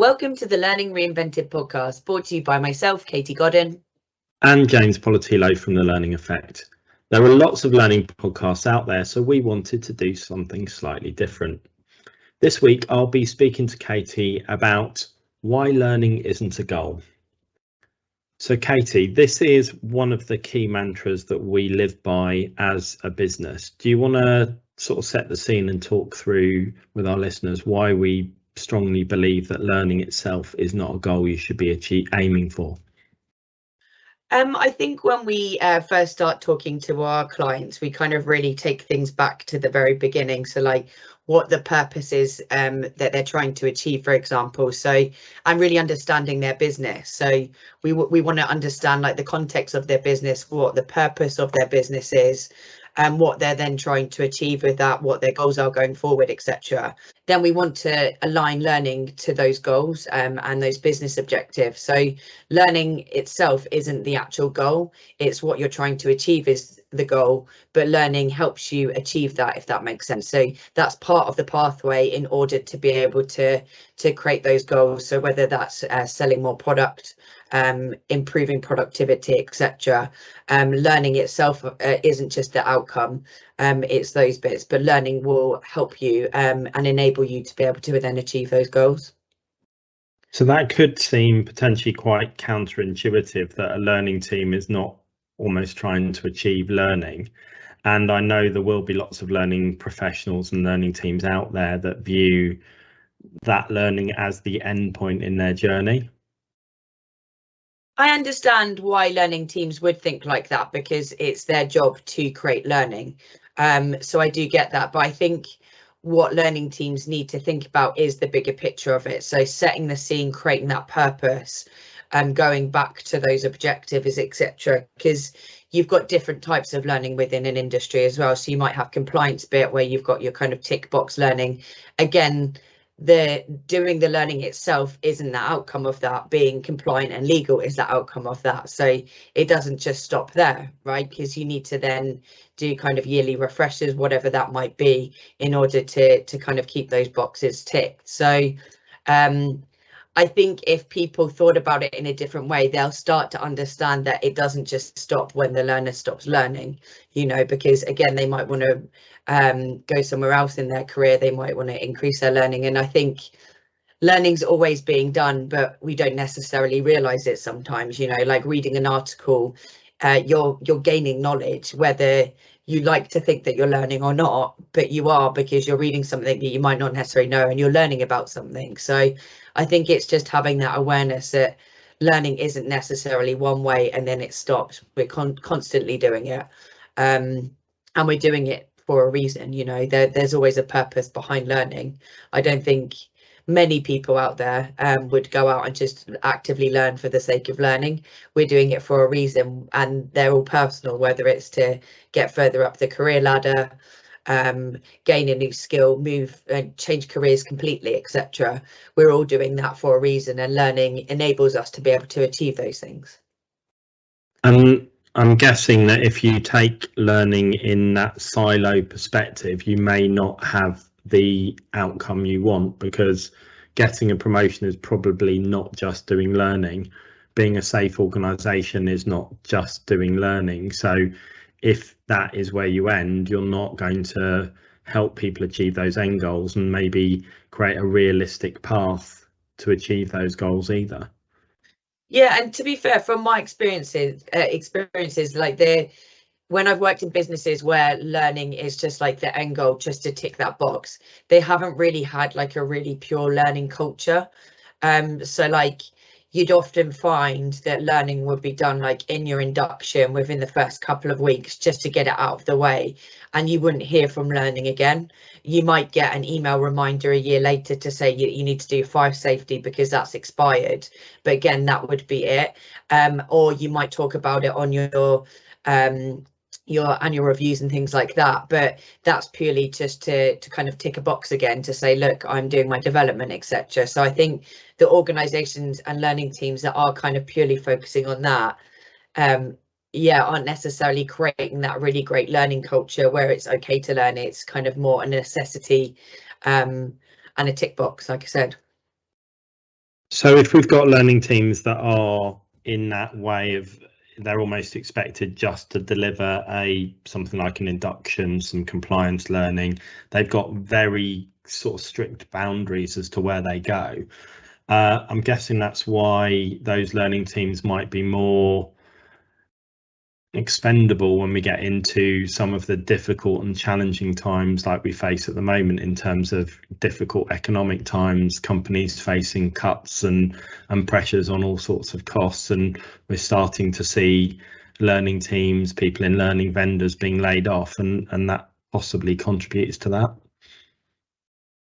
Welcome to the Learning Reinvented Podcast, brought to you by myself, Katie Godden. And James Poletyllo from The Learning Effect. There are lots of learning podcasts out there, so we wanted to do something slightly different. This week, I'll be speaking to Katie about why learning isn't a goal. So Katie, this is one of the key mantras that we live by as a business. Do you want to sort of set the scene and talk through with our listeners why we strongly believe that learning itself is not a goal you should be aiming for? I think when we first start talking to our clients, we kind of really take things back to the very beginning. So like what the purpose is that they're trying to achieve, for example. So I'm really understanding their business. So we want to understand like the context of their business, what the purpose of their business is, and what they're then trying to achieve with that, what their goals are going forward, etc. Then we want to align learning to those goals and those business objectives. So learning itself isn't the actual goal, it's what you're trying to achieve is the goal, but learning helps you achieve that, if that makes sense. So that's part of the pathway in order to be able to create those goals. So whether that's selling more product, improving productivity, etc. Learning itself isn't just the outcome, it's those bits, but learning will help you and enable you to be able to then achieve those goals. So that could seem potentially quite counterintuitive, that a learning team is not almost trying to achieve learning. And I know there will be lots of learning professionals and learning teams out there that view that learning as the end point in their journey. I understand why learning teams would think like that, because it's their job to create learning. So I do get that, but I think what learning teams need to think about is the bigger picture of it. So setting the scene, creating that purpose, and going back to those objectives, etc. Because you've got different types of learning within an industry as well. So you might have compliance bit where you've got your kind of tick box learning. Again, the doing the learning itself isn't the outcome of that. Being compliant and legal is the outcome of that. So it doesn't just stop there, right? Because you need to then do kind of yearly refreshers, whatever that might be, in order to kind of keep those boxes ticked. So I think if people thought about it in a different way, they'll start to understand that it doesn't just stop when the learner stops learning, because again, they might want to go somewhere else in their career, they might want to increase their learning. And I think learning's always being done, but we don't necessarily realize it sometimes, like reading an article, you're gaining knowledge, whether you like to think that you're learning or not, but you are, because you're reading something that you might not necessarily know and you're learning about something. So I think it's just having that awareness that learning isn't necessarily one way and then it stops. We're constantly doing it, and we're doing it for a reason. There's always a purpose behind learning. I don't think many people out there would go out and just actively learn for the sake of learning. We're doing it for a reason, and they're all personal, whether it's to get further up the career ladder, gain a new skill, move and change careers completely, etc. We're all doing that for a reason, and learning enables us to be able to achieve those things. I'm guessing that if you take learning in that silo perspective, you may not have the outcome you want, because getting a promotion is probably not just doing learning. Being a safe organisation is not just doing learning. So if that is where you end, you're not going to help people achieve those end goals and maybe create a realistic path to achieve those goals either. Yeah, and to be fair, from my experiences like when I've worked in businesses where learning is just like the end goal, just to tick that box, they haven't really had like a really pure learning culture. So like you'd often find that learning would be done like in your induction within the first couple of weeks, just to get it out of the way, and you wouldn't hear from learning again. You might get an email reminder a year later to say you need to do fire safety because that's expired, but again, that would be it. Or you might talk about it on your annual reviews and things like that, but that's purely just to kind of tick a box again to say, look, I'm doing my development, etc. So I think the organizations and learning teams that are kind of purely focusing on that aren't necessarily creating that really great learning culture where it's okay to learn. It's kind of more a necessity and a tick box, like I said. So if we've got learning teams that are in that way of they're almost expected just to deliver something like an induction, some compliance learning, they've got very sort of strict boundaries as to where they go. I'm guessing that's why those learning teams might be more expendable when we get into some of the difficult and challenging times like we face at the moment, in terms of difficult economic times, companies facing cuts and pressures on all sorts of costs, and we're starting to see learning teams, people in learning vendors being laid off, and that possibly contributes to that.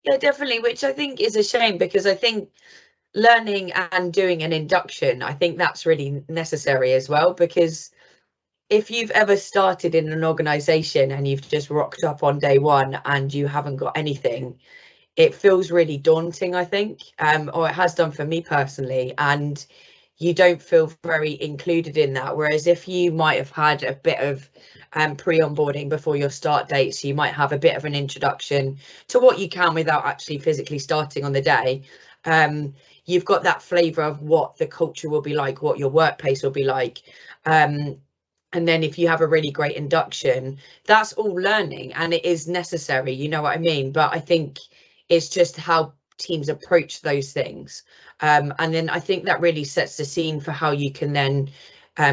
Yeah, definitely, which I think is a shame, because I think learning and doing an induction, I think that's really necessary as well, because if you've ever started in an organization and you've just rocked up on day one and you haven't got anything, it feels really daunting, I think, or it has done for me personally, and you don't feel very included in that. Whereas if you might have had a bit of pre-onboarding before your start date, so you might have a bit of an introduction to what you can without actually physically starting on the day, you've got that flavour of what the culture will be like, what your workplace will be like. And then if you have a really great induction, that's all learning, and it is necessary, you know what I mean? But I think it's just how teams approach those things. And then I think that really sets the scene for how you can then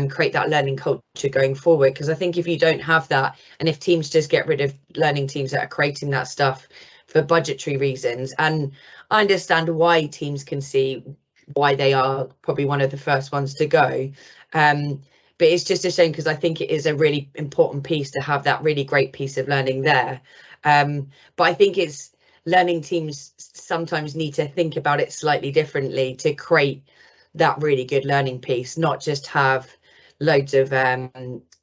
create that learning culture going forward. Because I think if you don't have that, and if teams just get rid of learning teams that are creating that stuff for budgetary reasons, and I understand why teams can see why they are probably one of the first ones to go. But it's just a shame, because I think it is a really important piece to have that really great piece of learning there. But I think it's learning teams sometimes need to think about it slightly differently to create that really good learning piece, not just have loads of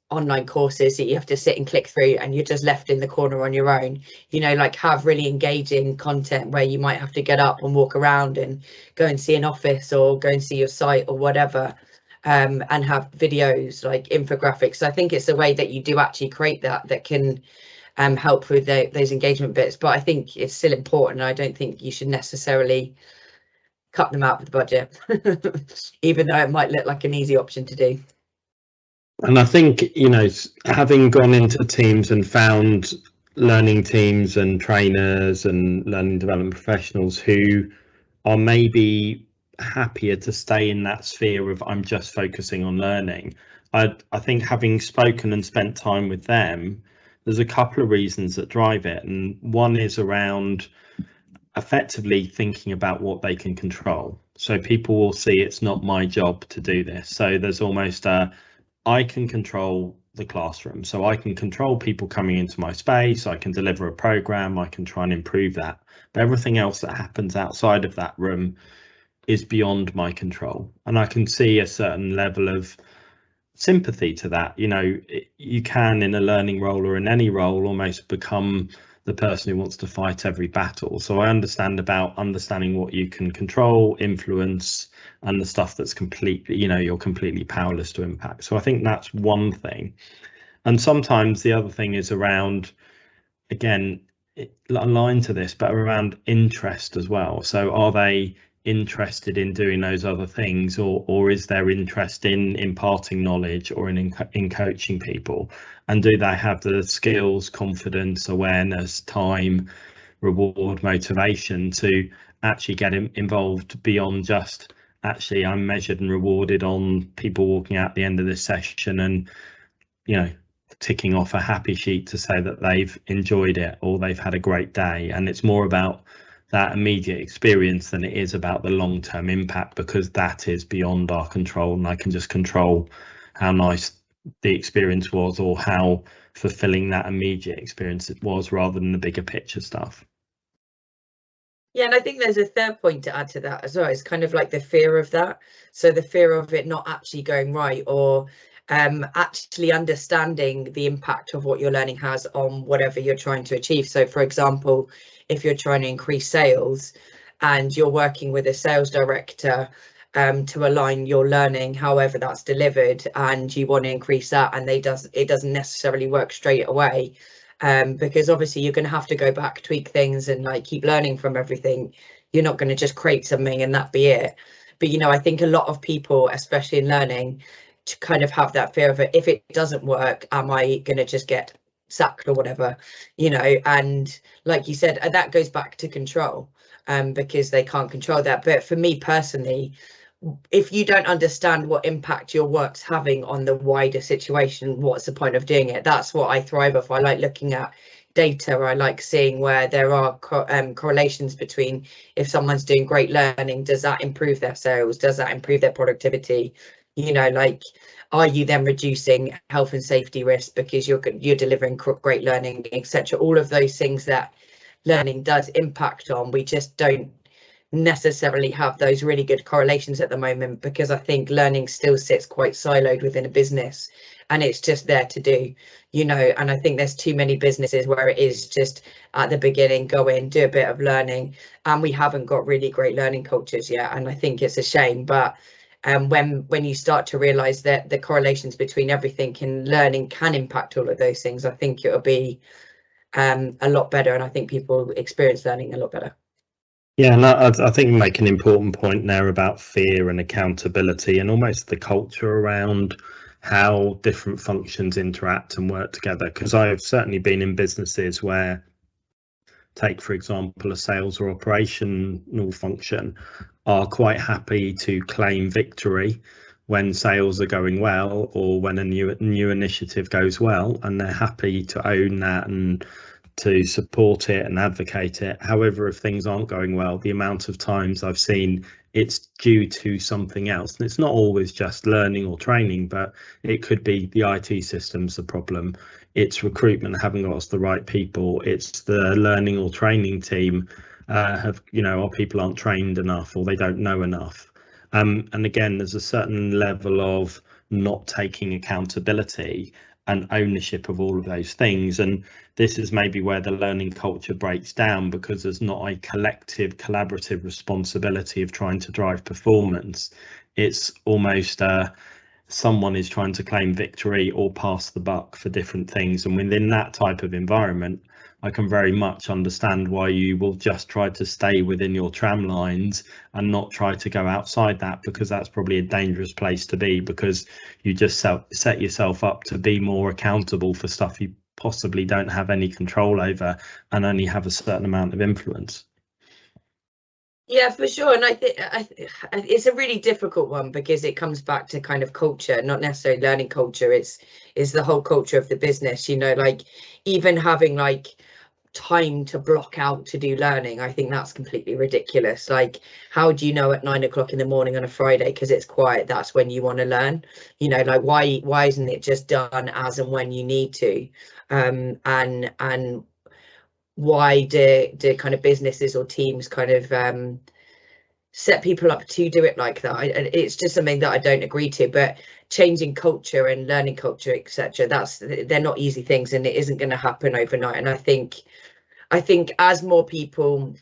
online courses that you have to sit and click through and you're just left in the corner on your own. You know, like have really engaging content where you might have to get up and walk around and go and see an office or go and see your site or whatever. And have videos like infographics. I think it's the way that you do actually create that can help with those engagement bits. But I think it's still important. I don't think you should necessarily cut them out of the budget, even though it might look like an easy option to do. And I think, you know, having gone into teams and found learning teams and trainers and learning development professionals who are maybe happier to stay in that sphere of I'm just focusing on learning, I think having spoken and spent time with them, there's a couple of reasons that drive it. And one is around effectively thinking about what they can control. So people will see it's not my job to do this. So there's almost I can control the classroom. So I can control people coming into my space. I can deliver a program. I can try and improve that. But everything else that happens outside of that room is beyond my control. And I can see a certain level of sympathy to that. You know, you can, in a learning role or in any role, almost become the person who wants to fight every battle. So I understand about understanding what you can control, influence, and the stuff that's completely, you know, you're completely powerless to impact. So I think that's one thing. And sometimes the other thing is around, again, aligned to this, but around interest as well. So are they interested in doing those other things, or is there interest in imparting knowledge or in coaching people? And do they have the skills, confidence, awareness, time, reward, motivation to actually get involved beyond just actually I'm measured and rewarded on people walking out the end of this session and, you know, ticking off a happy sheet to say that they've enjoyed it or they've had a great day. And it's more about that immediate experience than it is about the long-term impact, because that is beyond our control, and I can just control how nice the experience was or how fulfilling that immediate experience it was, rather than the bigger picture stuff. Yeah, and I think there's a third point to add to that as well. It's kind of like the fear of that. So the fear of it not actually going right, or actually understanding the impact of what your learning has on whatever you're trying to achieve. So for example, if you're trying to increase sales and you're working with a sales director to align your learning, however that's delivered, and you want to increase that, and it doesn't necessarily work straight away, because obviously you're going to have to go back, tweak things, and like keep learning from everything. You're not going to just create something and that be it. But, you know, I think a lot of people, especially in learning, to kind of have that fear of it. If it doesn't work, am I going to just get sacked or whatever, you know? And like you said, that goes back to control, because they can't control that. But for me personally, if you don't understand what impact your work's having on the wider situation, what's the point of doing it? That's what I thrive off. I like looking at data. I like seeing where there are correlations between, if someone's doing great learning, does that improve their sales? Does that improve their productivity? You know, like, are you then reducing health and safety risks because you're delivering great learning, etc.? All of those things that learning does impact on, we just don't necessarily have those really good correlations at the moment, because I think learning still sits quite siloed within a business and it's just there to do, you know. And I think there's too many businesses where it is just at the beginning, go in, do a bit of learning, and we haven't got really great learning cultures yet. And I think it's a shame. But when you start to realize that the correlations between everything and learning can impact all of those things, I think it'll be a lot better, and I think people experience learning a lot better. Yeah, and I think you make an important point there about fear and accountability, and almost the culture around how different functions interact and work together. Because I've certainly been in businesses where, take for example, a sales or operational function are quite happy to claim victory when sales are going well, or when a new initiative goes well, and they're happy to own that and to support it and advocate it. However, if things aren't going well, the amount of times I've seen it's due to something else, and it's not always just learning or training, but it could be the IT system's the problem, it's recruitment haven't got us the right people, it's the learning or training team our people aren't trained enough, or they don't know enough. And again, there's a certain level of not taking accountability and ownership of all of those things. And this is maybe where the learning culture breaks down, because there's not a collective, collaborative responsibility of trying to drive performance. It's almost someone is trying to claim victory or pass the buck for different things. And within that type of environment, I can very much understand why you will just try to stay within your tram lines and not try to go outside that, because that's probably a dangerous place to be, because you just set yourself up to be more accountable for stuff you possibly don't have any control over and only have a certain amount of influence. Yeah, for sure. And I think it's a really difficult one, because it comes back to kind of culture, not necessarily learning culture. It's the whole culture of the business, you know, like even having like time to block out to do learning. I think that's completely ridiculous. Like, how do you know at 9 o'clock in the morning on a Friday, because it's quiet, that's when you want to learn? You know, like why isn't it just done as and when you need to? And why do kind of businesses or teams kind of set people up to do it like that? It's just something that I don't agree to. But changing culture and learning culture, etc., they're not easy things, and it isn't going to happen overnight. And I think as more people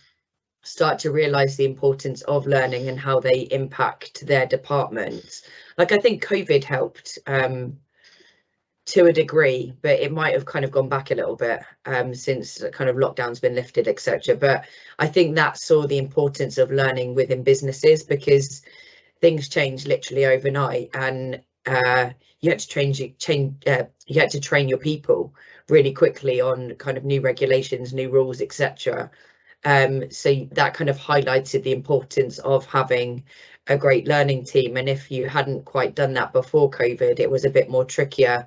start to realize the importance of learning and how they impact their departments, like I think COVID helped to a degree, but it might have kind of gone back a little bit since kind of lockdown's been lifted, etc. But I think that saw the importance of learning within businesses, because things change literally overnight, and you had to train your people really quickly on kind of new regulations, new rules, etc. So that kind of highlighted the importance of having a great learning team. And if you hadn't quite done that before COVID, it was a bit more trickier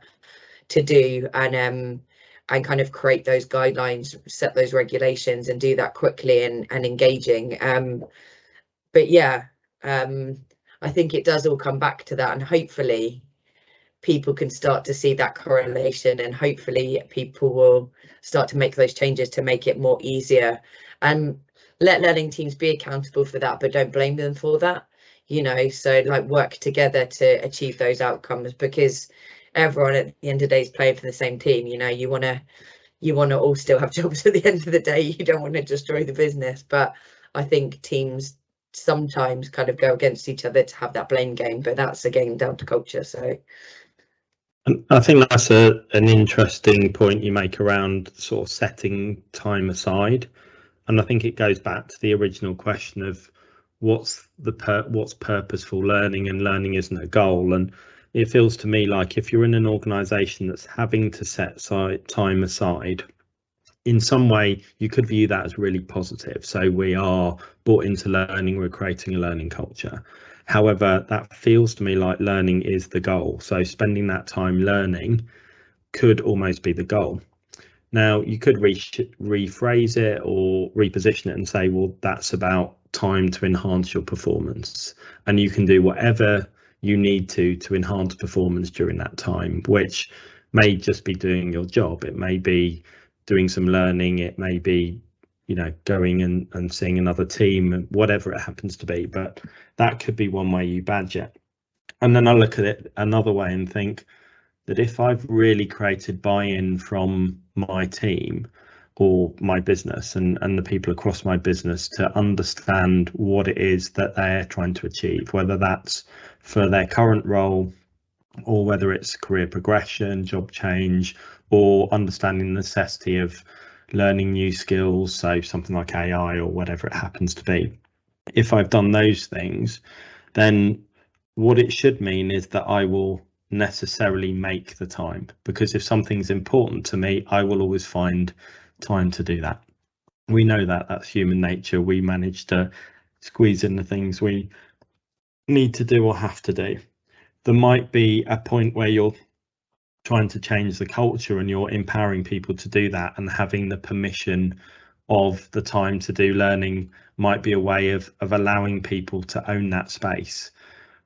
to do, and kind of create those guidelines, set those regulations, and do that quickly and engaging. But yeah, I think it does all come back to that, and hopefully people can start to see that correlation, and hopefully people will start to make those changes to make it more easier, and let learning teams be accountable for that, but don't blame them for that, you know. So like, work together to achieve those outcomes, because everyone at the end of the day is playing for the same team. You know, you want to all still have jobs at the end of the day. You don't want to destroy the business. But I think teams sometimes kind of go against each other to have that blame game, but that's again down to culture. So I think that's an interesting point you make around sort of setting time aside. And I think it goes back to the original question of what's purposeful learning, and learning isn't a goal. And it feels to me like if you're in an organization that's having to set time aside, in some way you could view that as really positive. So we are bought into learning, we're creating a learning culture. However, that feels to me like learning is the goal. So spending that time learning could almost be the goal. Now, you could rephrase it or reposition it and say, well, that's about time to enhance your performance. And you can do whatever you need to enhance performance during that time, which may just be doing your job. It may be doing some learning. It may be, going and seeing another team, whatever it happens to be. But that could be one way you badge it. And then I look at it another way and think that if I've really created buy-in from my team or my business and the people across my business to understand what it is that they're trying to achieve, whether that's for their current role or whether it's career progression, job change, or understanding the necessity of learning new skills, so something like AI or whatever it happens to be. If I've done those things, then what it should mean is that I will necessarily make the time, because if something's important to me, I will always find time to do that. We know that that's human nature. We manage to squeeze in the things we need to do or have to do. There might be a point where you're trying to change the culture and you're empowering people to do that, and having the permission of the time to do learning might be a way of allowing people to own that space.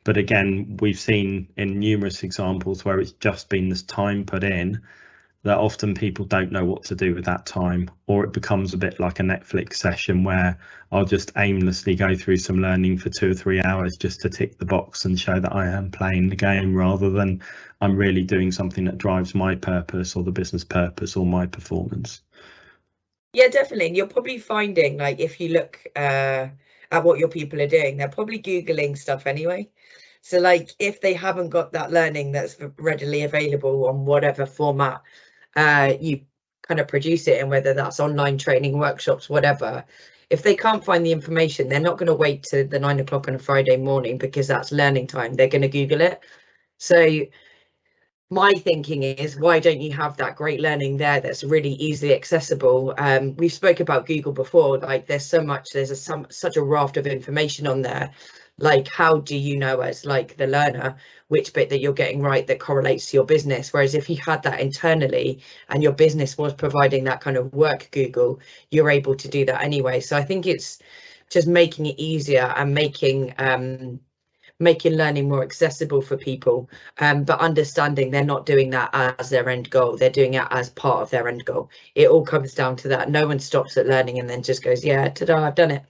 But again, we've seen in numerous examples where it's just been this time put in that often people don't know what to do with that time, or it becomes a bit like a Netflix session where I'll just aimlessly go through some learning for 2 or 3 hours just to tick the box and show that I am playing the game, rather than I'm really doing something that drives my purpose or the business purpose or my performance. Yeah, definitely. And you're probably finding, like, if you look at what your people are doing, they're probably Googling stuff anyway. So like if they haven't got that learning that's readily available on whatever format you kind of produce it in, whether that's online training, workshops, whatever, if they can't find the information, they're not going to wait to the 9 o'clock on a Friday morning because that's learning time. They're going to Google it. So my thinking is, why don't you have that great learning there that's really easily accessible? We spoke about Google before, like there's so much, such a raft of information on there. Like, how do you know as like the learner which bit that you're getting right that correlates to your business? Whereas if you had that internally and your business was providing that kind of work Google, you're able to do that anyway. So I think it's just making it easier and making learning more accessible for people, but understanding they're not doing that as their end goal. They're doing it as part of their end goal. It all comes down to that. No one stops at learning and then just goes, yeah, ta-da, I've done it.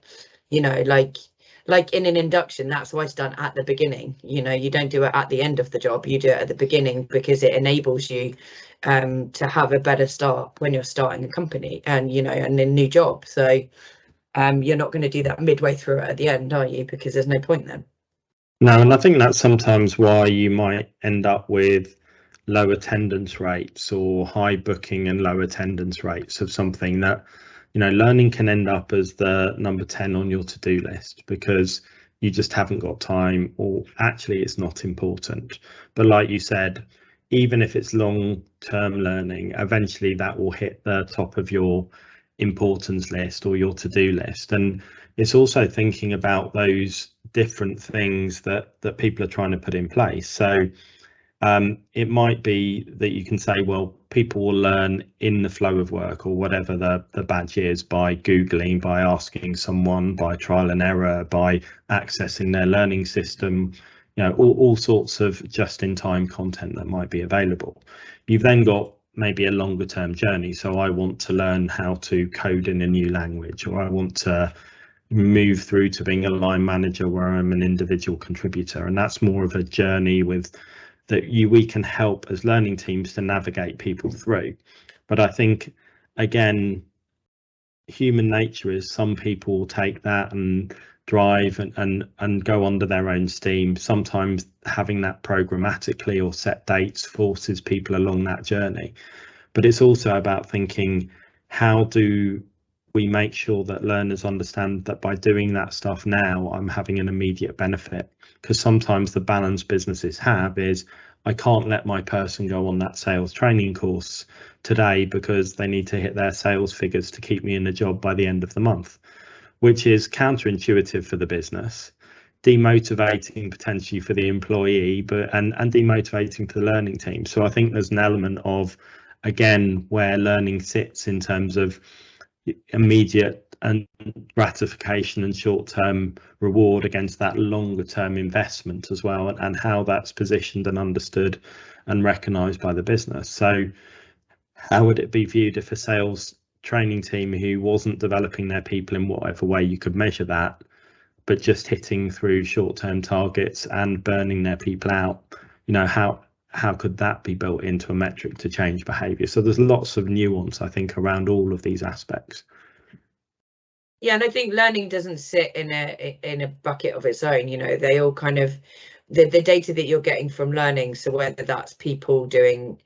Like in an induction, that's why it's done at the beginning. You don't do it at the end of the job, you do it at the beginning, because it enables you to have a better start when you're starting a company and and a new job. So you're not going to do that midway through it at the end, are you? Because there's no point then. No, and I think that's sometimes why you might end up with low attendance rates or high booking and low attendance rates of something that, learning can end up as the number 10 on your to-do list because you just haven't got time, or actually it's not important. But like you said, even if it's long-term learning, eventually that will hit the top of your importance list or your to-do list. And it's also thinking about those different things that people are trying to put in place. So it might be that you can say, well, people will learn in the flow of work or whatever the badge is, by Googling, by asking someone, by trial and error, by accessing their learning system, all sorts of just-in-time content that might be available. You've then got maybe a longer term journey. So I want to learn how to code in a new language, or I want to move through to being a line manager where I'm an individual contributor. And that's more of a journey we can help as learning teams to navigate people through. But I think, again, human nature is some people will take that and drive and go under their own steam. Sometimes having that programmatically or set dates forces people along that journey. But it's also about thinking, how do we make sure that learners understand that by doing that stuff now, I'm having an immediate benefit. Because sometimes the balance businesses have is, I can't let my person go on that sales training course today because they need to hit their sales figures to keep me in the job by the end of the month, which is counterintuitive for the business, demotivating potentially for the employee, and demotivating for the learning team. So I think there's an element of, again, where learning sits in terms of immediate and gratification and short-term reward against that longer-term investment as well, and how that's positioned and understood and recognised by the business. So how would it be viewed if a sales training team who wasn't developing their people in whatever way you could measure that, but just hitting through short-term targets and burning their people out, how could that be built into a metric to change behaviour? So there's lots of nuance, I think, around all of these aspects. Yeah, and I think learning doesn't sit in a bucket of its own. They all kind of, the data that you're getting from learning, so whether that's people doing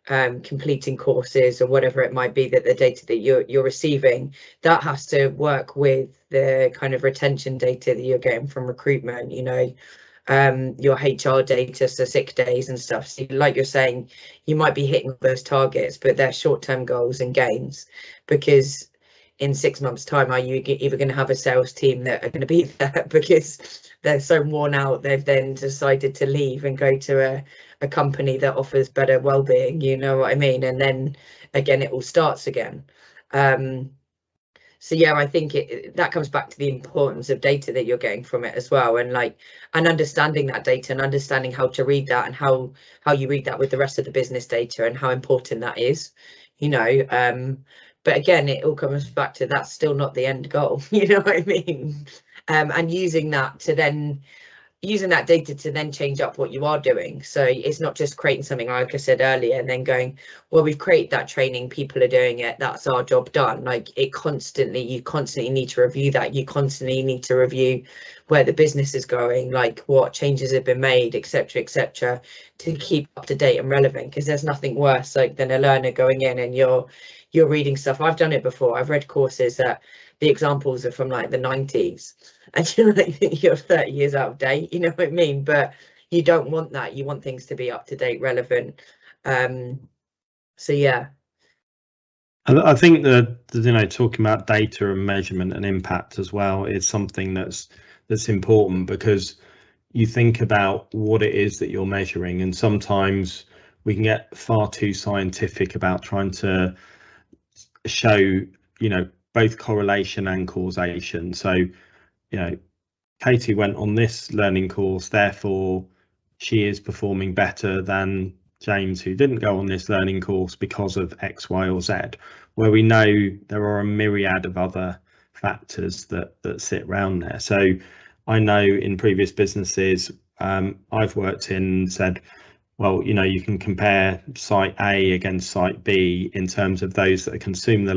completing courses or whatever it might be, that the data that you're receiving, that has to work with the kind of retention data that you're getting from recruitment, your HR data, so sick days and stuff. So like you're saying, you might be hitting those targets, but they're short-term goals and gains, because in 6 months' time, are you either going to have a sales team that are going to be there because they're so worn out, they've then decided to leave and go to a company that offers better well-being, you know what I mean? And then again, it all starts again. So yeah, I think that comes back to the importance of data that you're getting from it as well, and understanding that data and understanding how to read that, and how you read that with the rest of the business data, and how important that is, but again, it all comes back to, that's still not the end goal, you know what I mean? And using that data to then change up what you are doing. So it's not just creating something, like I said earlier, and then going, well, we've created that training, people are doing it, that's our job done. You constantly need to review that. You constantly need to review where the business is going, what changes have been made, etc., to keep up to date and relevant. Because there's nothing worse than a learner going in and you're reading stuff. I've done it before. I've read courses that the examples are from the 90s, and you're 30 years out of date, you know what I mean? But you don't want that. You want things to be up to date, relevant. So yeah. I think that talking about data and measurement and impact as well is something that's important, because you think about what it is that you're measuring, and sometimes we can get far too scientific about trying to show both correlation and causation. So Katie went on this learning course, therefore she is performing better than James, who didn't go on this learning course, because of X, Y, or Z, where we know there are a myriad of other factors that sit around there. So I know in previous businesses I've worked in, said, well, you can compare site A against site B in terms of those that consume the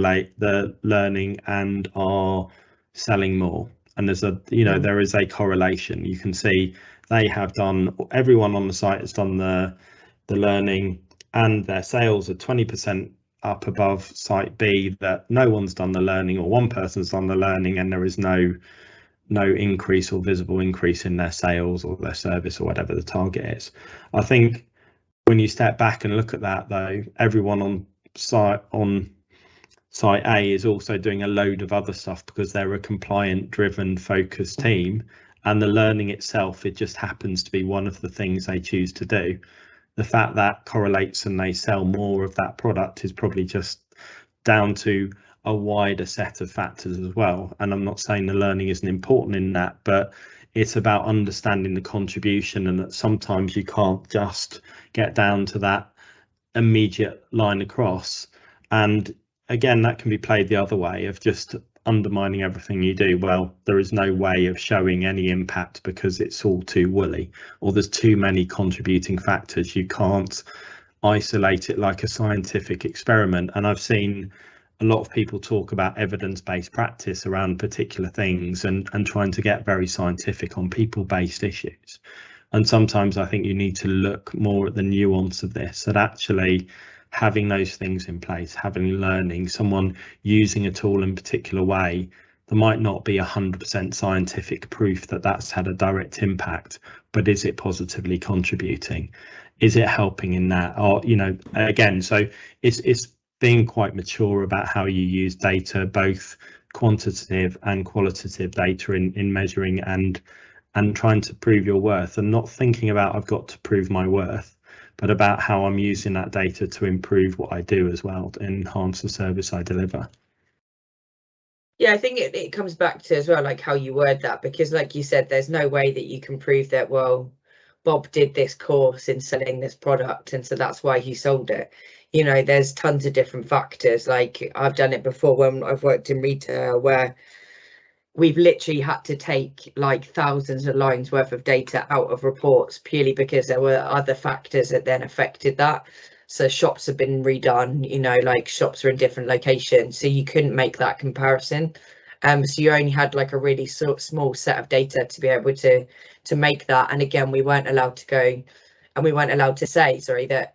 learning and are selling more. And there's there is a correlation. You can see everyone on the site has done the learning, and their sales are 20% up above site B, that no one's done the learning, or one person's done the learning, and there is no increase or visible increase in their sales or their service or whatever the target is. I think when you step back and look at that, though, everyone on site A is also doing a load of other stuff, because they're a compliant, driven, focused team, and the learning itself, it just happens to be one of the things they choose to do. The fact that correlates and they sell more of that product is probably just down to a wider set of factors as well. And I'm not saying the learning isn't important in that, but it's about understanding the contribution, and that sometimes you can't just get down to that immediate line across. And again, that can be played the other way, of just undermining everything you do. Well, there is no way of showing any impact because it's all too woolly, or there's too many contributing factors. You can't isolate it like a scientific experiment. And I've seen a lot of people talk about evidence-based practice around particular things, and trying to get very scientific on people-based issues. And sometimes I think you need to look more at the nuance of this, that actually having those things in place, having learning, someone using a tool in a particular way, there might not be 100% scientific proof that that's had a direct impact, but is it positively contributing? Is it helping in that? Or, you know, again, so it's being quite mature about how you use data, both quantitative and qualitative data in measuring and trying to prove your worth, and not thinking about I've got to prove my worth, but about how I'm using that data to improve what I do as well, to enhance the service I deliver. Yeah, I think it comes back to as well, like how you word that, because like you said, there's no way that you can prove that, well, Bob did this course in selling this product and so that's why he sold it. You know, there's tons of different factors. Like I've done it before when I've worked in retail, where we've literally had to take like thousands of lines worth of data out of reports purely because there were other factors that then affected that. So shops have been redone, you know, like shops are in different locations, so you couldn't make that comparison. So you only had like a really small set of data to be able to make that. And again, we weren't allowed to go, and we weren't allowed to say, sorry, that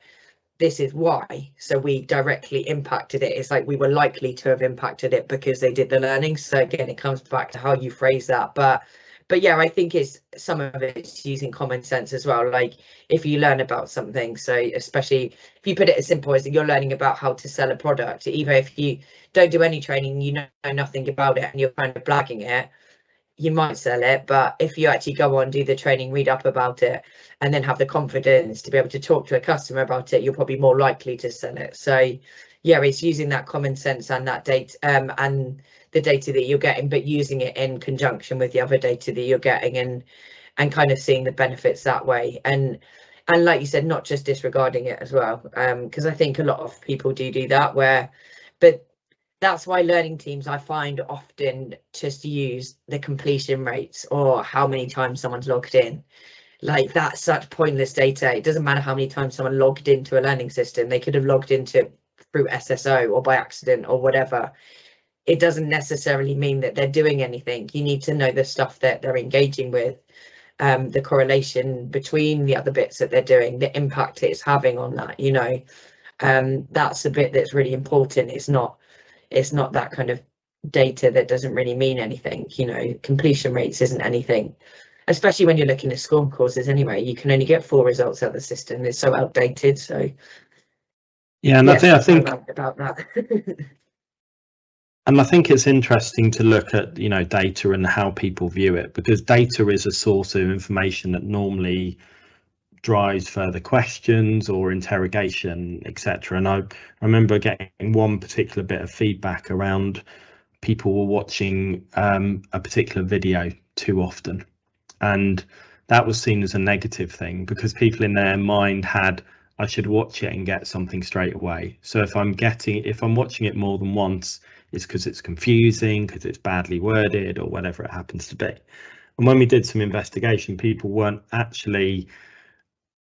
this is why. So we directly impacted it. It's like we were likely to have impacted it because they did the learning. So again, it comes back to how you phrase that. But yeah, I think it's some of it's using common sense as well. Like if you learn about something, so especially if you put it as simple as you're learning about how to sell a product, even if you don't do any training, you know nothing about it and you're kind of blagging it, you might sell it. But if you actually go on, do the training, read up about it, and then have the confidence to be able to talk to a customer about it, you're probably more likely to sell it. So yeah, it's using that common sense and that data and the data that you're getting, but using it in conjunction with the other data that you're getting, and kind of seeing the benefits that way. And like you said, not just disregarding it as well, because I think a lot of people do that, but that's why learning teams, I find, often just use the completion rates or how many times someone's logged in. Like that's such pointless data. It doesn't matter how many times someone logged into a learning system. They could have logged into through SSO or by accident or whatever. It doesn't necessarily mean that they're doing anything. You need to know the stuff that they're engaging with, the correlation between the other bits that they're doing, the impact it's having on that, you know. That's the bit that's really important. It's not that kind of data that doesn't really mean anything, you know. Completion rates isn't anything, especially when you're looking at SCORM courses anyway. You can only get 4 results out of the system. It's so outdated. So yeah, and yes, I think about that. And I think it's interesting to look at, you know, data and how people view it, because data is a source of information that normally drives further questions or interrogation, etc. And I remember getting one particular bit of feedback around people were watching a particular video too often, and that was seen as a negative thing because people in their mind had, I should watch it and get something straight away. So if I'm watching it more than once, it's because it's confusing, because it's badly worded or whatever it happens to be. And when we did some investigation, people weren't actually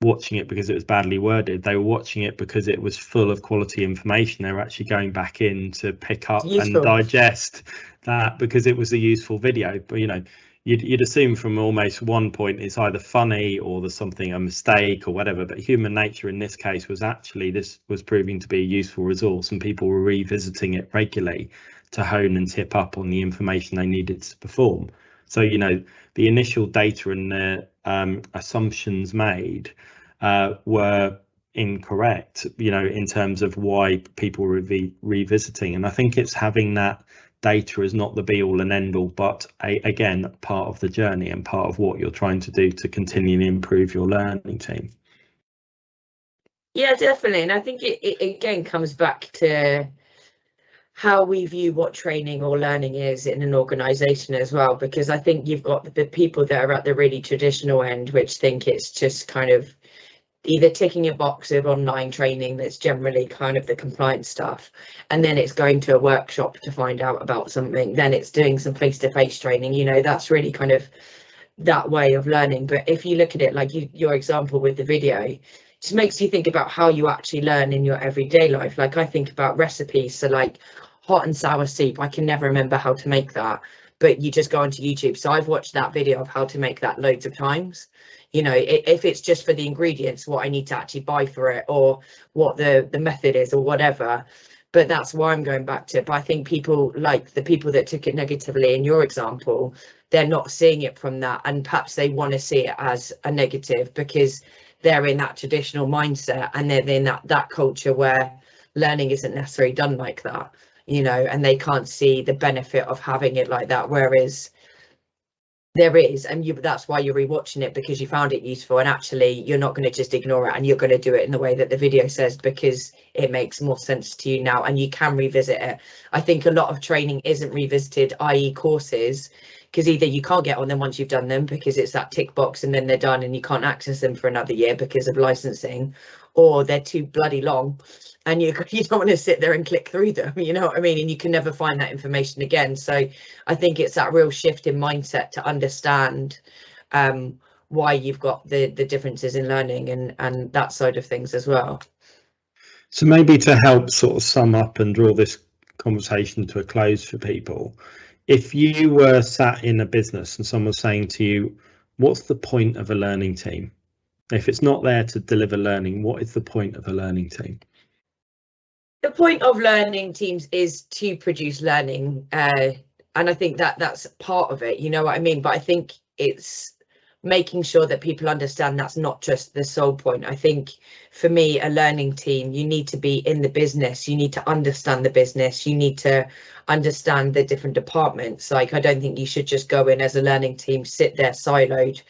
watching it because it was badly worded. They were watching it because it was full of quality information. They were actually going back in to pick up and digest that because it was a useful video. But, you know, you'd assume from almost one point it's either funny or there's something, a mistake or whatever, but human nature in this case was actually, this was proving to be a useful resource, and people were revisiting it regularly to hone and tip up on the information they needed to perform. So, you know, the initial data and the assumptions made were incorrect, you know, in terms of why people were revisiting. And I think it's having that data is not the be all and end all, but again, part of the journey and part of what you're trying to do to continually improve your learning team. Yeah, definitely. And I think it again comes back to how we view what training or learning is in an organization as well, because I think you've got the people that are at the really traditional end, which think it's just kind of either ticking a box of online training that's generally kind of the compliance stuff, and then it's going to a workshop to find out about something, then it's doing some face-to-face training, you know. That's really kind of that way of learning. But if you look at it like your example with the video, it just makes you think about how you actually learn in your everyday life. Like I think about recipes, so like hot and sour soup, I can never remember how to make that, but you just go onto YouTube. So I've watched that video of how to make that loads of times. You know, if it's just for the ingredients, what I need to actually buy for it, or what the method is, or whatever. But that's why I'm going back to it. But I think people, like the people that took it negatively in your example, they're not seeing it from that, and perhaps they want to see it as a negative because they're in that traditional mindset, and they're in that culture where learning isn't necessarily done like that, you know, and they can't see the benefit of having it like that, whereas there is, and that's why you're rewatching it, because you found it useful, and actually you're not going to just ignore it, and you're going to do it in the way that the video says because it makes more sense to you now, and you can revisit it. I think a lot of training isn't revisited, i.e. courses, because either you can't get on them once you've done them because it's that tick box and then they're done and you can't access them for another year because of licensing, or they're too bloody long and you don't want to sit there and click through them, you know what I mean, and you can never find that information again. So I think it's that real shift in mindset to understand why you've got the differences in learning and that side of things as well. So maybe to help sort of sum up and draw this conversation to a close for people, if you were sat in a business and someone was saying to you, what's the point of a learning team? If it's not there to deliver learning, what is the point of a learning team? The point of learning teams is to produce learning, and I think that that's part of it, you know what I mean, but I think it's making sure that people understand that's not just the sole point. I think for me, a learning team, you need to be in the business, you need to understand the business, you need to understand the different departments. Like, I don't think you should just go in as a learning team, sit there siloed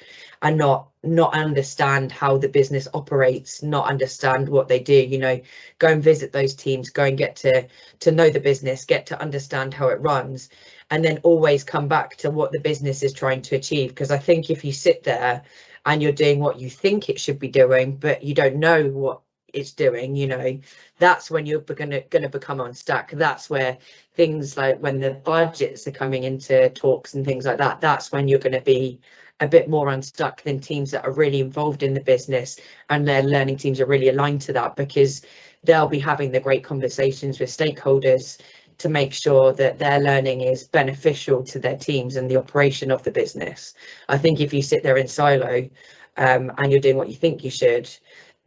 and not understand how the business operates, not understand what they do. You know, go and visit those teams, go and get to know the business, get to understand how it runs, and then always come back to what the business is trying to achieve. Because I think if you sit there and you're doing what you think it should be doing, but you don't know what it's doing, you know, that's when you're going to become unstuck. That's where things like when the budgets are coming into talks and things like that, that's when you're going to be a bit more unstuck than teams that are really involved in the business and their learning teams are really aligned to that, because they'll be having the great conversations with stakeholders to make sure that their learning is beneficial to their teams and the operation of the business. I think if you sit there in silo and you're doing what you think you should,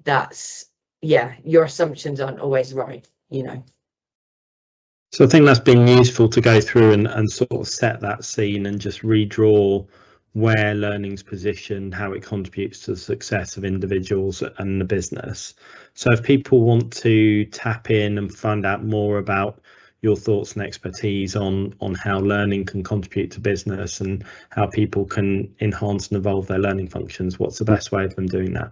that's, yeah, your assumptions aren't always right, you know. So I think that's been useful to go through and sort of set that scene and just redraw where learning's positioned, how it contributes to the success of individuals and the business. So if people want to tap in and find out more about your thoughts and expertise on how learning can contribute to business and how people can enhance and evolve their learning functions, what's the best way of them doing that?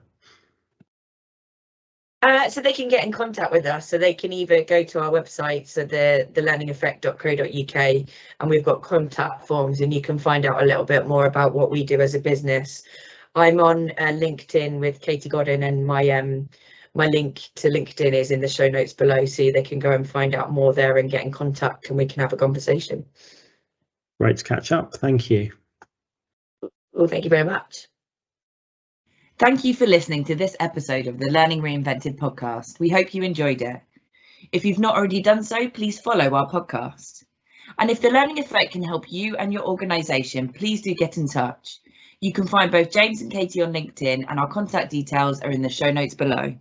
So they can get in contact with us. So they can either go to our website, so the learningeffect.co.uk, and we've got contact forms and you can find out a little bit more about what we do as a business. I'm on LinkedIn with Katie Godden, and my link to LinkedIn is in the show notes below, so they can go and find out more there and get in contact and we can have a conversation. Great to catch up. Thank you. Well, thank you very much. Thank you for listening to this episode of the Learning Reinvented podcast. We hope you enjoyed it. If you've not already done so, please follow our podcast. And if the Learning Effect can help you and your organisation, please do get in touch. You can find both James and Katie on LinkedIn, and our contact details are in the show notes below.